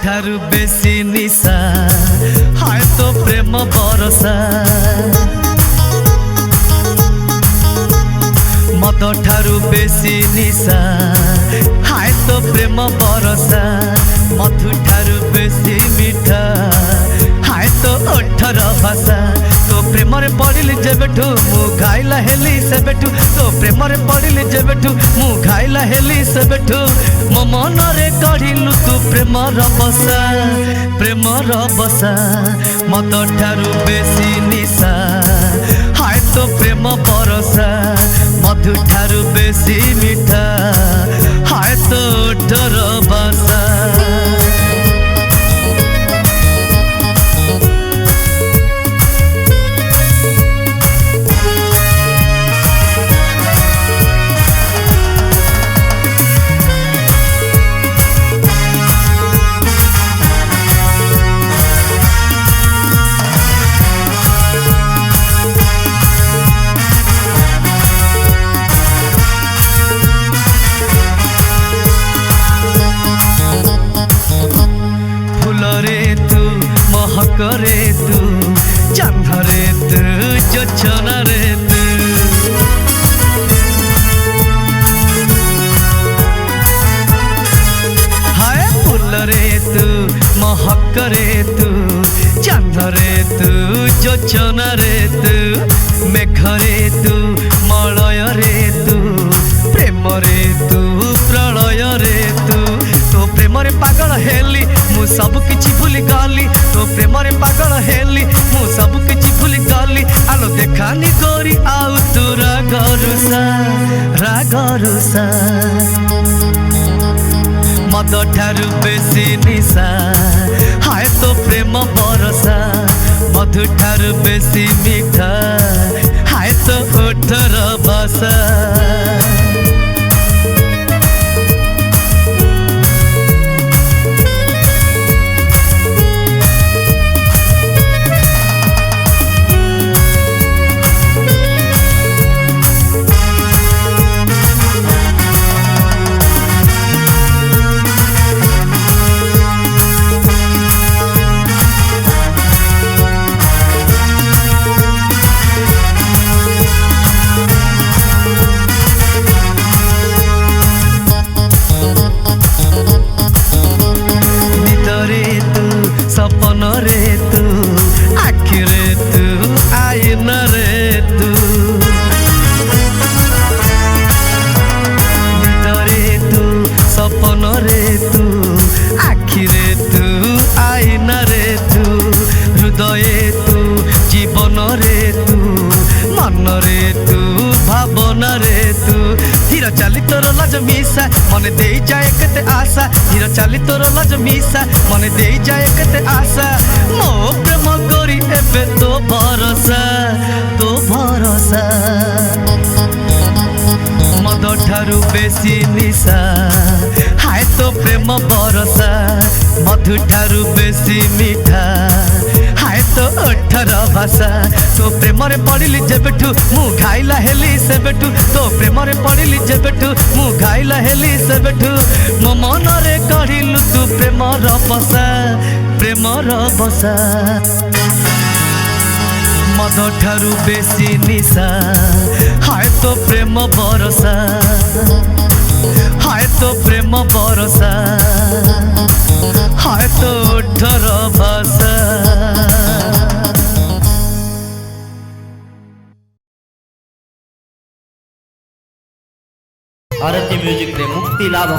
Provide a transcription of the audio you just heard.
ठारू बेसी निशा हाय तो प्रेम बरसा मद ठारू बेसी निशा हाय तो प्रेम बरसा मधु ठारू बेसी मीठा हाय तो ओठर भाषा तो प्रेम रे पड़िली जेबेठू मु खाइला हेली से बेठू तो प्रेम रे पड़िली जेबेठू मु खाइला हेली से बेठू मो मन रे कढ़िलु तू प्रेम रबसा मद ठारू बेसी निशा हाय तो प्रेम बरसा मधु ठारू बेसी मीठा हाय तो ओठर भाषा महकरे तू चंदरे तू जोछना रे तू हाय फूल रे तू महकरे तू चंदरे तू जोछना रे तू मेघरे तू मलय रे तू प्रेम रे तू प्रलय रे तू तो प्रेम रे पागल हेली मु सब किछि भूली गली तो प्रेम रे पागल हेली मु सब किछि भूली गली आलो देखानी गोरी आउ तू रागरुसा मद ठारू बेसी निशा हाय तो प्रेम बरसा मधु ठारू बेसी मीठा हाय तो ओठर भाषा सपन रे तू आखिरे तू आईन रे तू भितरे तू सपन रे तू आखिरे तू आईन रे तू हृदय तू जीवन रे तू मन रे तू भावना रे तू हीरा चाली तोर लज मिसा मन दे जाए केते आशा हीरा चाली तोर लज मिसा मन दे जाए केते आशा मो प्रेम करी एबे तो भरोसा मद ठारू बेसी निशा हाय तो प्रेम बरसा मधु ठारू बेसी मीठा हाय तो ओठर भाषा तो प्रेम रे पड़िली जेबेठू मु खाइला हेली से बेठू तो प्रेम रे पड़िली जेबेठू मु खाइला हेली से बेठू मो मन रे कढ़िलु तू प्रेम रबसा मद ठारू बेसी निशा हाय तो प्रेम बरसा हाय तो प्रेम बरसा हाय तो ओठर भाषा। आरती म्यूजिक रे मुक्ति लाभ।